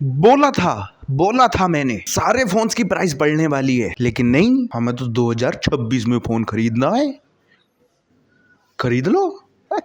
बोला था मैंने सारे फोन्स की प्राइस बढ़ने वाली है, लेकिन नहीं, हमें तो 2026 में फोन खरीदना है। खरीद लो,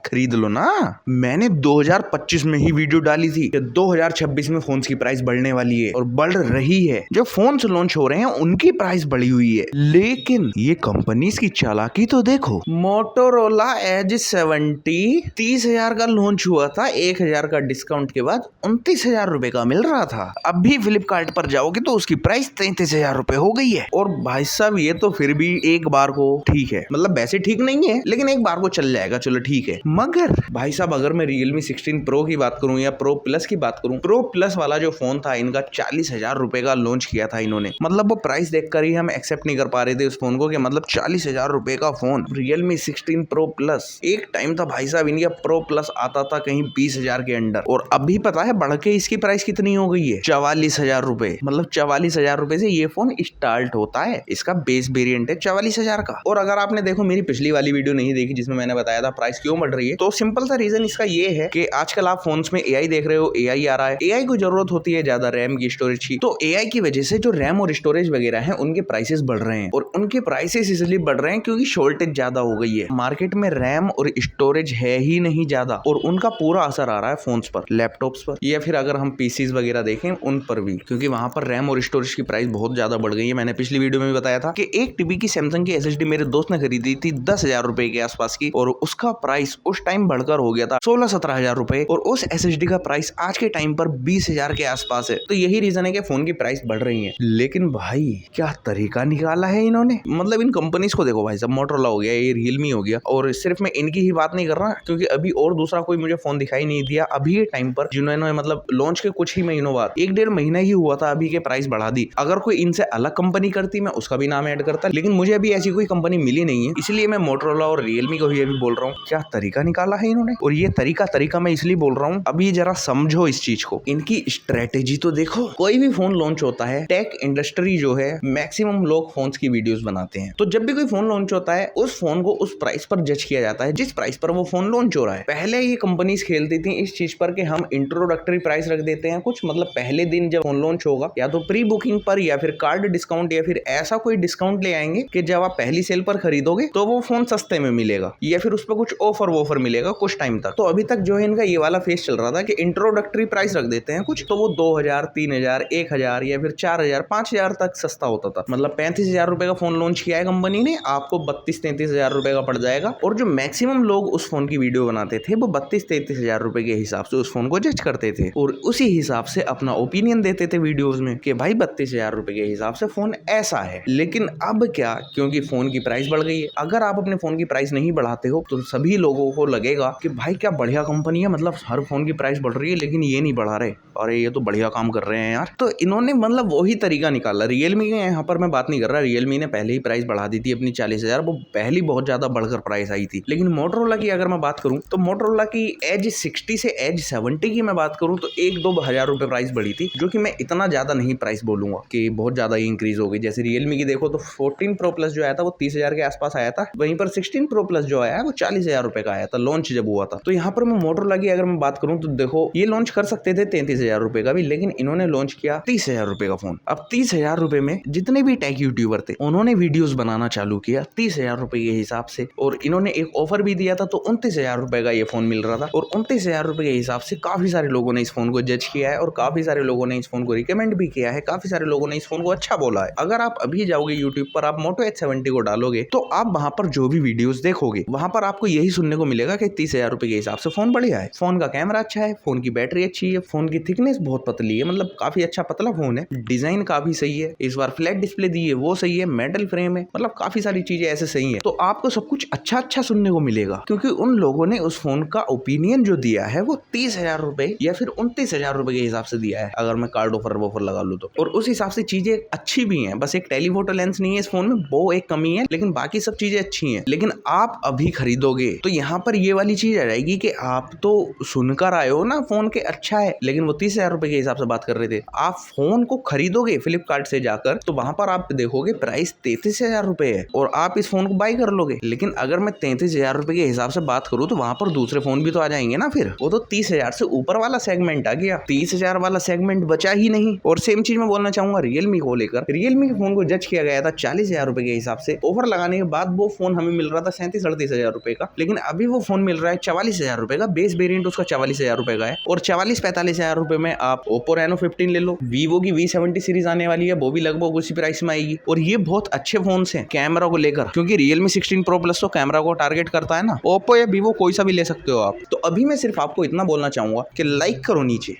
खरीद लो ना। मैंने 2025 में ही वीडियो डाली थी कि 2026 में फोन्स की प्राइस बढ़ने वाली है और बढ़ रही है। जो फोन्स लॉन्च हो रहे हैं उनकी प्राइस बढ़ी हुई है, लेकिन ये कंपनीज की चालाकी तो देखो। मोटोरोला एज 70 30,000 का लॉन्च हुआ था, 1,000 का डिस्काउंट के बाद 29,000 रुपए का मिल रहा था। अभी फ्लिपकार्ट पर जाओगे तो उसकी प्राइस 33,000 रुपए हो गई है। और भाई साहब ये तो फिर भी एक बार को ठीक है, मतलब वैसे ठीक नहीं है लेकिन एक बार को चल जाएगा, चलो ठीक है। मगर भाई साहब अगर मैं Realme 16 Pro की बात करूं या Pro Plus की बात करूं, Pro Plus वाला जो फोन था इनका 40,000 रुपए का लॉन्च किया था इन्होंने। मतलब वो प्राइस देखकर ही हम एक्सेप्ट नहीं कर पा रहे थे उस फोन को कि मतलब 40,000 रुपए का फोन Realme 16 Pro Plus। एक टाइम था भाई साहब इनका Pro Plus आता था कहीं 20,000 के अंडर, और अभी पता है बढ़ के इसकी प्राइस कितनी हो गई है, 44,000 रुपए। मतलब 44,000 रुपए से ये फोन स्टार्ट होता है, इसका बेस वेरिएंट है 44,000 का। और अगर आपने देखो मेरी पिछली वाली वीडियो नहीं देखी जिसमें मैंने बताया था प्राइस क्यों बढ़ रही है, तो सिंपल सा रीजन इसका ये है कि आजकल आप फोन्स में एआई देख रहे हो, एआई आ रहा है, एआई को जरूरत होती है ज्यादा रैम की, स्टोरेज की। तो एआई की वजह से जो रैम और स्टोरेज वगैरह है उनके प्राइसेस बढ़ रहे हैं, और उनके प्राइसेस इसलिए बढ़ रहे हैं क्योंकि शॉर्टेज ज्यादा हो गई है मार्केट में, रैम और स्टोरेज है ही नहीं ज्यादा, और उनका पूरा असर आ रहा है फोन्स पर, लैपटॉप्स पर, या फिर अगर हम पीसीज वगैरह देखें उन पर भी, क्योंकि वहां पर रैम और स्टोरेज की प्राइस बहुत ज्यादा बढ़ गई है। मैंने पिछली वीडियो में भी बताया था कि 1 TB की सैमसंग की SSD मेरे दोस्त ने खरीदी थी 10,000 रुपए के आसपास की, और उसका प्राइस उस टाइम बढ़कर हो गया था 16-17,000 रुपए, और उस SSD का प्राइस आज के टाइम पर 20,000 के आसपास है। तो यही रीजन है कि फोन की प्राइस बढ़ रही है। लेकिन भाई क्या तरीका निकाला है इन्होंने, मतलब इन कंपनीज को देखो भाई साहब, मोटोरोला हो गया, ये Realme हो गया, और सिर्फ मैं इनकी ही बात नहीं कर रहा क्योंकि अभी और दूसरा कोई मुझे फोन दिखाई नहीं दिया अभी के टाइम पर जिन्होंने मतलब लॉन्च के कुछ ही महीनों बाद, 1-1.5 महीना ही हुआ था अभी के प्राइस बढ़ा दी। अगर कोई इनसे अलग कंपनी करती मैं उसका भी नाम ऐड करता, लेकिन मुझे अभी ऐसी कोई कंपनी मिली नहीं है, इसलिए मैं मोटोरोला और Realme को ही अभी बोल रहा हूँ क्या तरीका निकाला है इन्होंने। और ये तरीका मैं इसलिए बोल रहा हूँ, अभी जरा समझो इस चीज को, इनकी स्ट्रेटेजी तो देखो। कोई भी फोन लॉन्च होता है, टेक इंडस्ट्री जो है मैक्सिमम लोग फोन्स की वीडियोस बनाते हैं, तो जब भी कोई फोन लॉन्च होता है उस फोन को उस प्राइस पर जज किया जाता है जिस प्राइस पर वो फोन लॉन्च हो रहा है। पहले ये कंपनीज खेलती थी इस चीज पर कि हम इंट्रोडक्टरी प्राइस रख देते हैं कुछ, मतलब पहले दिन जब फोन लॉन्च होगा या तो प्री बुकिंग पर या फिर कार्ड डिस्काउंट या फिर ऐसा कोई डिस्काउंट ले आएंगे कि जब आप पहली सेल पर खरीदोगे तो वो फोन सस्ते में मिलेगा, या फिर उस पर कुछ ऑफर मिलेगा कुछ टाइम तक। तो अभी तक जो है इनका ये वाला फेस चल रहा था कि इंट्रोडक्टरी प्राइस रख देते हैं कुछ, तो वो 2,000 3,000 1,000 या फिर 4,000 5,000 तक सस्ता होता था। मतलब 35,000 रुपए का फोन लॉन्च किया है कंपनी ने, आपको 32-33,000 रुपए का पड़ जाएगा। और जो मैक्सिमम लोग उस फोन की वीडियो बनाते थे वो 32-33,000 रुपए के हिसाब से उस फोन को जज करते थे, और उसी हिसाब से अपना ओपिनियन देते थे वीडियोज में कि भाई 32,000 रुपए के हिसाब से फोन ऐसा है। लेकिन अब क्या, क्योंकि फोन की प्राइस बढ़ गई है, अगर आप अपने फोन की प्राइस नहीं बढ़ाते हो तो सभी लोगों को लगेगा कि भाई क्या बढ़िया कंपनी है, मतलब हर फोन की प्राइस बढ़ रही है लेकिन ये नहीं बढ़ा रहे, अरे ये तो बढ़िया काम कर रहे हैं यार। तो इन्होंने मतलब वही तरीका निकाला। Realme के यहाँ पर मैं बात नहीं कर रहा, Realme ने पहले ही प्राइस बढ़ा दी थी अपनी 40,000, वो पहली बहुत ज्यादा बढ़कर प्राइस आई थी। लेकिन मोटोरोला की अगर मैं बात करूं तो मोटोरोला की एज 60 से एज 70 की मैं बात करूं तो 1-2 हजार रुपए प्राइस बढ़ी थी, जो कि मैं इतना ज्यादा नहीं प्राइस बोलूंगा कि बहुत ज्यादा ही इंक्रीज हो गई। जैसे Realme की देखो तो 14 Pro Plus जो आया था वो 30,000 के आसपास आया था, वहीं पर 16 Pro Plus जो आया वो 40,000 रुपए का आया था लॉन्च जब हुआ था। तो यहाँ पर मैं मोटोरोला की अगर मैं बात करूं तो देखो ये लॉन्च कर सकते थे 33,000 रुपए का भी, लेकिन इन्होंने लॉन्च किया 30,000 रुपए का फोन। अब 30,000 रुपए में जितने भी टेक यूट्यूबर थे उन्होंने वीडियोस बनाना चालू किया 30,000 रुपए के हिसाब से, और इन्होंने एक ऑफर भी दिया था तो 29,000 रुपए का ये फोन मिल रहा था, और 29,000 रुपए के हिसाब से काफी सारे लोगों ने इस फोन को जज किया है, और काफी सारे लोगों ने इस फोन को रिकमेंड भी किया है, काफी सारे लोगों ने इस फोन को अच्छा बोला है। अगर आप अभी जाओगे यूट्यूब पर, आप मोटो H70 को डालोगे तो आप वहां पर जो भी वीडियोस देखोगे वहां पर आपको यही सुनने को मिलेगा कि 30,000 रुपए के हिसाब से फोन बढ़िया है, फोन का कैमरा अच्छा है, फोन की बैटरी अच्छी है, फोन की थिकनेस बहुत पतली है, मतलब काफी अच्छा पतला फोन है, डिजाइन काफी सही है, इस बार फ्लैट डिस्प्ले दी है वो सही है, मेटल फ्रेम है, मतलब काफी सारी चीजें ऐसे सही है। तो आपको सब कुछ अच्छा सुनने को मिलेगा क्योंकि उन लोगों ने उस फोन का ओपिनियन जो दिया है वो 30,000 रुपए या फिर 29,000 रुपए के हिसाब से दिया है, अगर मैं कार्ड ऑफर लगा लूं तो। और उस हिसाब से चीजें अच्छी भी हैं, बस एक टेलीफोटो लेंस नहीं है इस फोन में, वो एक कमी है, लेकिन बाकी सब चीजें अच्छी हैं। लेकिन आप अभी खरीदोगे तो यहाँ पर ये वाली चीज आ जाएगी कि आप तो सुनकर आए हो ना फोन के अच्छा है, लेकिन वो 30,000 रुपए के हिसाब से बात कर रहे थे। आप फोन को खरीदोगे फ्लिपकार्ट से जाकर तो वहां पर आप देखोगे प्राइस 33,000 रुपए है और आप इस फोन को बाई कर लोगे। लेकिन अगर मैं 33,000 रुपए के हिसाब से बात करूँ तो वहां पर दूसरे फोन भी तो आ जाएंगे ना, फिर वो तो 30,000 से ऊपर वाला सेगमेंट आ गया, 30,000 वाला सेगमेंट बचा ही नहीं। और सेम चीज मैं बोलना चाहूंगा रियलमी को लेकर। रियलमी के फोन को जज किया गया था 40,000 रुपए के हिसाब से, ऑफर लगाने के बाद वो फोन हमें मिल रहा था 37-38,000 रुपए का, लेकिन अभी वो फोन मिल रहा है 44,000 रुपए का। बेस वेरिएंट उसका 44,000 रुपए का है और 44-45,000 रुपए में आप ओप्पो रेनो 15 ले लो। वीवो की V70 सीरीज आने वाली है, वो भी लगभग उसी प्राइस में आएगी और ये बहुत अच्छे फोन हैं कैमरा को लेकर, क्योंकि रियलमी 16 प्रो प्लस तो कैमरा को टारगेट करता है ना। ओप्पो या वीवो कोई सा भी ले सकते हो आप। तो अभी मैं सिर्फ आपको इतना बोलना चाहूंगा कि लाइक करो नीचे,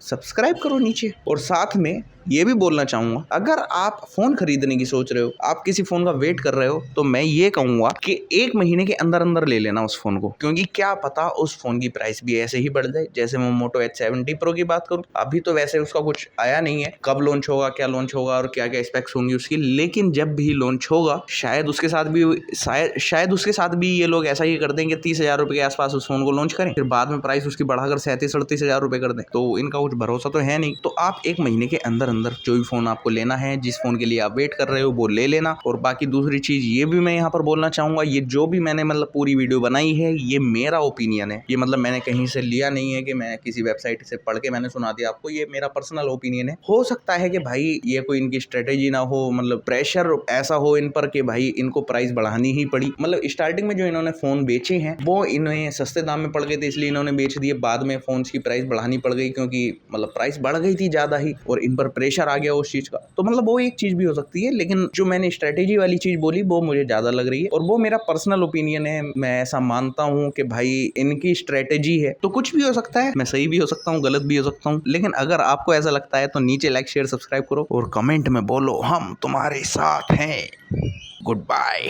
सब्सक्राइब करो नीचे, और साथ में ये भी बोलना चाहूंगा अगर आप फोन खरीदने की सोच रहे हो, आप किसी फोन का वेट कर रहे हो, तो मैं ये कहूंगा कि 1 महीने के अंदर अंदर ले लेना उस फोन को, क्योंकि क्या पता उस फोन की प्राइस भी ऐसे ही बढ़ जाए। जैसे मैं मोटो H70 प्रो की बात करूं, अभी तो वैसे उसका कुछ आया नहीं है, कब लॉन्च होगा, क्या लॉन्च होगा और क्या क्या स्पेक्स होंगी उसकी, लेकिन जब भी लॉन्च होगा शायद उसके साथ भी ये लोग ऐसा ही कर देंगे 30,000 रुपए के आसपास उस फोन को लॉन्च करें, फिर बाद में प्राइस उसकी बढ़ाकर 37-38,000 रुपए कर दें। तो इनका कुछ भरोसा तो है नहीं। तो आप 1 महीने के अंदर अंदर जो भी फोन आपको लेना है, जिस फोन के लिए आप वेट कर रहे हो, वो ले लेना। और बाकी दूसरी चीज ये भी मैं यहाँ पर बोलना चाहूंगा, ये जो भी मैंने पूरी वीडियो बनाई है ये मेरा ओपिनियन है, ये मैंने कहीं से लिया नहीं है कि मैं किसी वेबसाइट से पढ़ के मैंने सुना दिया आपको, ये मेरा पर्सनल ओपिनियन है। हो सकता है कि भाई ये कोई इनकी स्ट्रेटेजी ना हो, प्रेशर ऐसा हो इन पर कि भाई इनको प्राइस बढ़ानी ही पड़ी। स्टार्टिंग में जो इन्होंने फोन बेचे हैं वो इन्हें सस्ते दाम में पड़ गए थे, इसलिए इन्होंने बेच दिए। बाद में फोन की प्राइस बढ़ानी पड़ गई क्योंकि प्राइस बढ़ गई थी ज्यादा ही और इन पर प्रेशर आ गया उस चीज का। तो वो एक चीज भी हो सकती है, लेकिन जो मैंने स्ट्रेटेजी वाली चीज बोली वो मुझे ज्यादा लग रही है और वो मेरा पर्सनल ओपिनियन है। मैं ऐसा मानता हूँ कि भाई इनकी स्ट्रेटेजी है, तो कुछ भी हो सकता है, मैं सही भी हो सकता हूँ, गलत भी हो सकता हूँ, लेकिन अगर आपको ऐसा लगता है तो नीचे लाइक शेयर सब्सक्राइब करो और कमेंट में बोलो हम तुम्हारे साथ हैं। Good bye.